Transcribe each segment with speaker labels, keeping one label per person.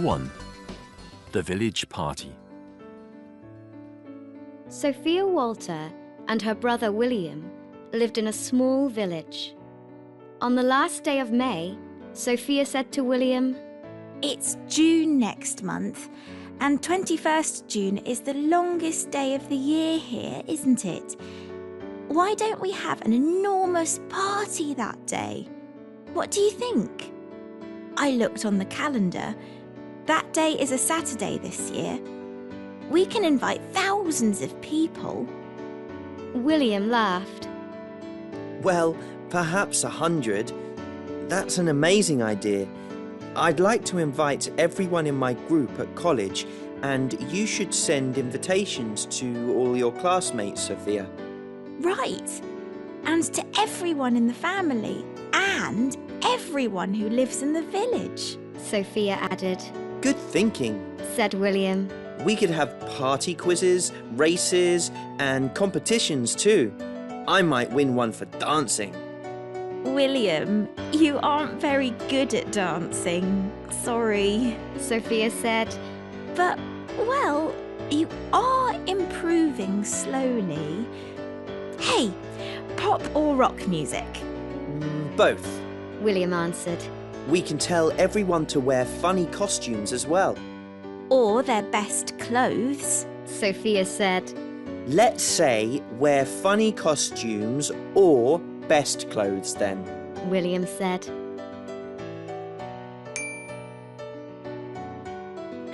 Speaker 1: 1. The Village Party.
Speaker 2: Sophia Walter and her brother William lived in a small village. On the last day of May, Sophia said to William,
Speaker 3: It's June next month, and 21st June is the longest day of the year here, isn't it? Why don't we have an enormous party that day? What do you think? I looked on the calendar. That day is a Saturday this year. We can invite thousands of people.
Speaker 2: William laughed.
Speaker 4: Well, perhaps 100. That's an amazing idea. I'd like to invite everyone in my group at college, and you should send invitations to all your classmates, Sophia.
Speaker 3: Right. And to everyone in the family, and everyone who lives in the village.
Speaker 2: Sophia added.
Speaker 4: Good thinking,
Speaker 2: Said William.
Speaker 4: We could have party quizzes, races, and competitions too. I might win one for dancing.
Speaker 3: William, you aren't very good at dancing. Sorry.
Speaker 2: Sophia said.
Speaker 3: But, well, you are improving slowly. Hey, pop or rock music?
Speaker 4: Both.
Speaker 2: William answered.
Speaker 4: We can tell everyone to wear funny costumes as well.
Speaker 3: Or their best clothes?
Speaker 2: Sophia said.
Speaker 4: Let's say wear funny costumes or best clothes then.
Speaker 2: William said.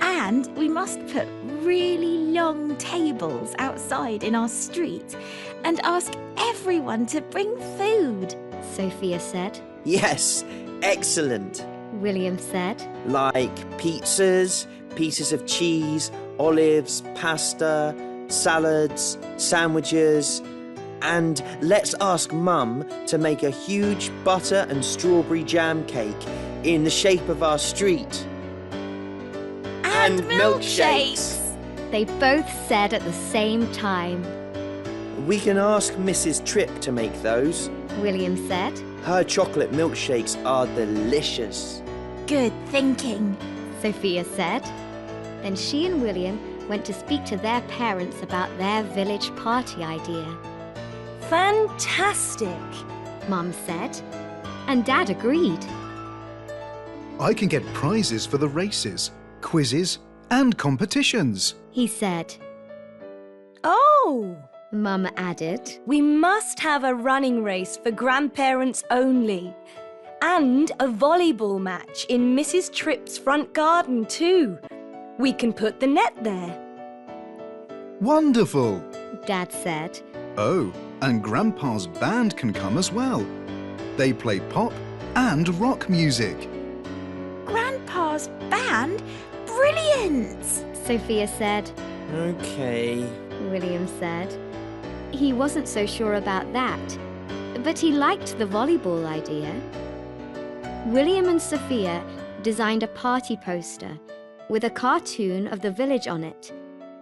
Speaker 3: And we must put really long tables outside in our street and ask everyone to bring food.
Speaker 2: Sophia said.
Speaker 4: Yes, excellent.
Speaker 2: William said.
Speaker 4: Like pizzas, pieces of cheese, olives, pasta, salads, sandwiches, and let's ask Mum to make a huge butter and strawberry jam cake in the shape of our street.
Speaker 3: And milkshakes!
Speaker 2: They both said at the same time.
Speaker 4: We can ask Mrs. Tripp to make those.
Speaker 2: William said.
Speaker 4: Her chocolate milkshakes are delicious.
Speaker 3: Good thinking.
Speaker 2: Sophia said. Then she and William went to speak to their parents about their village party idea.
Speaker 5: Fantastic,
Speaker 2: Mum said. And Dad agreed.
Speaker 6: I can get prizes for the races, quizzes, and competitions,
Speaker 2: He said.
Speaker 5: Oh,
Speaker 2: Mum added.
Speaker 5: we must have a running race for grandparents only. And a volleyball match in Mrs. Tripp's front garden too. We can put the net there.
Speaker 6: Wonderful!
Speaker 2: Dad said.
Speaker 6: Oh, and Grandpa's band can come as well. They play pop and rock music.
Speaker 3: Grandpa's band? Brilliant!
Speaker 2: Sophia said.
Speaker 4: Okay.
Speaker 2: William said. He wasn't so sure about that, but he liked the volleyball idea. William and Sophia designed a party poster with a cartoon of the village on it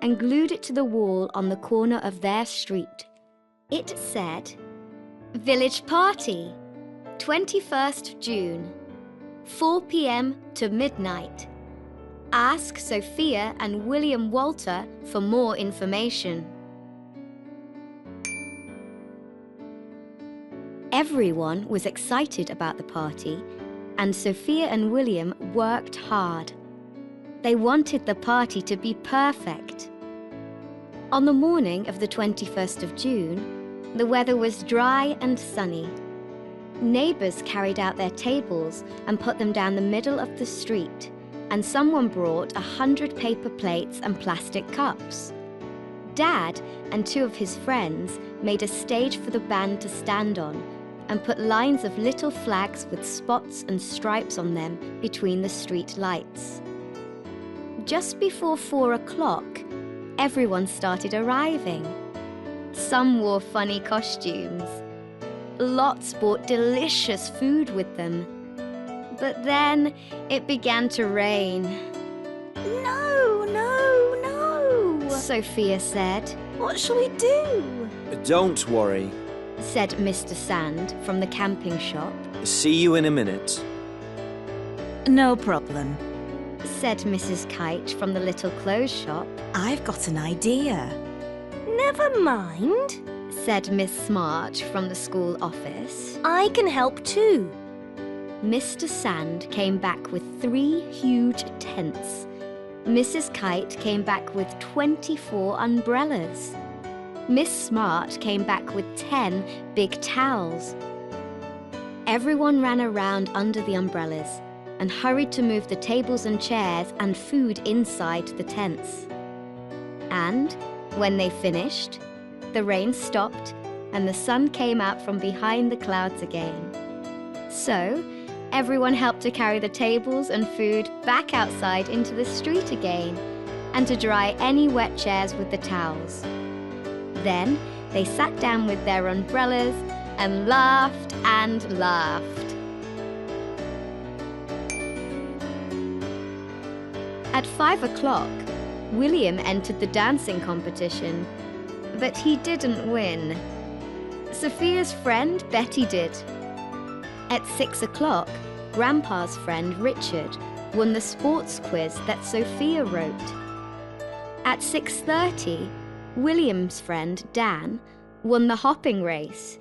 Speaker 2: and glued it to the wall on the corner of their street. It said, Village Party, 21st June, 4 p.m. to midnight. Ask Sophia and William Walter for more information. Everyone was excited about the party, and Sophia and William worked hard. They wanted the party to be perfect. On the morning of the 21st of June, the weather was dry and sunny. Neighbours carried out their tables and put them down the middle of the street, and someone brought 100 paper plates and plastic cups. Dad and two of his friends made a stage for the band to stand on and put lines of little flags with spots and stripes on them between the street lights. Just before 4 o'clock, everyone started arriving. Some wore funny costumes. Lots brought delicious food with them. But then it began to rain.
Speaker 3: No, no, no!
Speaker 2: Sophia said.
Speaker 3: What shall we do?
Speaker 4: Don't worry.
Speaker 2: Said Mr. Sand from the camping shop.
Speaker 4: See you in a minute.
Speaker 3: No problem.
Speaker 2: said Mrs. Kite from the little clothes shop.
Speaker 3: I've got an idea.
Speaker 5: Never mind.
Speaker 2: Said Miss Smart from the school office.
Speaker 5: I can help too.
Speaker 2: Mr. Sand came back with 3 huge tents. Mrs. Kite came back with 24 umbrellas. Miss Smart came back with 10 big towels. Everyone ran around under the umbrellas and hurried to move the tables and chairs and food inside the tents. And when they finished, the rain stopped and the sun came out from behind the clouds again. So, everyone helped to carry the tables and food back outside into the street again and to dry any wet chairs with the towels. Then they sat down with their umbrellas and laughed and laughed. At 5 o'clock, William entered the dancing competition, but he didn't win. Sophia's friend Betty did. At 6 o'clock, Grandpa's friend Richard won the sports quiz that Sophia wrote. At 6:30, William's friend Dan won the hopping race.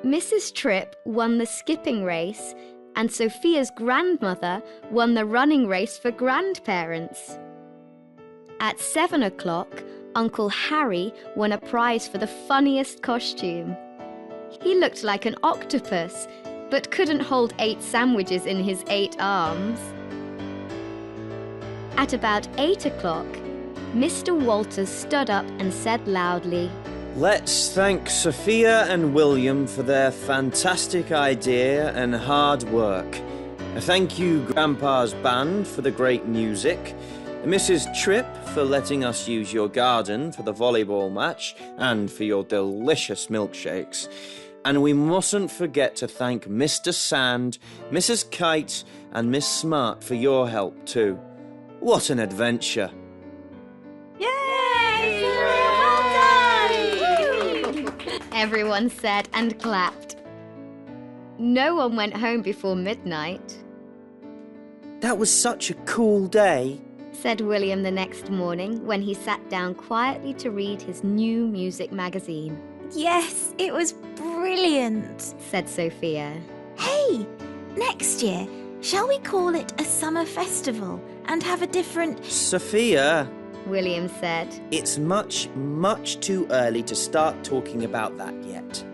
Speaker 2: Mrs. Tripp won the skipping race, and Sophia's grandmother won the running race for grandparents. At 7 o'clock, Uncle Harry won a prize for the funniest costume. He looked like an octopus, but couldn't hold 8 sandwiches in his 8 arms. At about 8 o'clock, Mr. Walters stood up and said loudly,
Speaker 4: Let's thank Sophia and William for their fantastic idea and hard work. Thank you, Grandpa's band, for the great music. Mrs. Tripp for letting us use your garden for the volleyball match and for your delicious milkshakes. And we mustn't forget to thank Mr. Sand, Mrs. Kite and Miss Smart for your help too. What an adventure!
Speaker 2: Everyone said and clapped. No one went home before midnight,
Speaker 4: That was such a cool day.
Speaker 2: said William the next morning when he sat down quietly to read his new music magazine.
Speaker 3: Yes, it was brilliant.
Speaker 2: Said Sophia.
Speaker 3: Hey, next year, shall we call it a summer festival and have a different...
Speaker 4: Sophia,
Speaker 2: William said.
Speaker 4: it's much, much too early to start talking about that yet.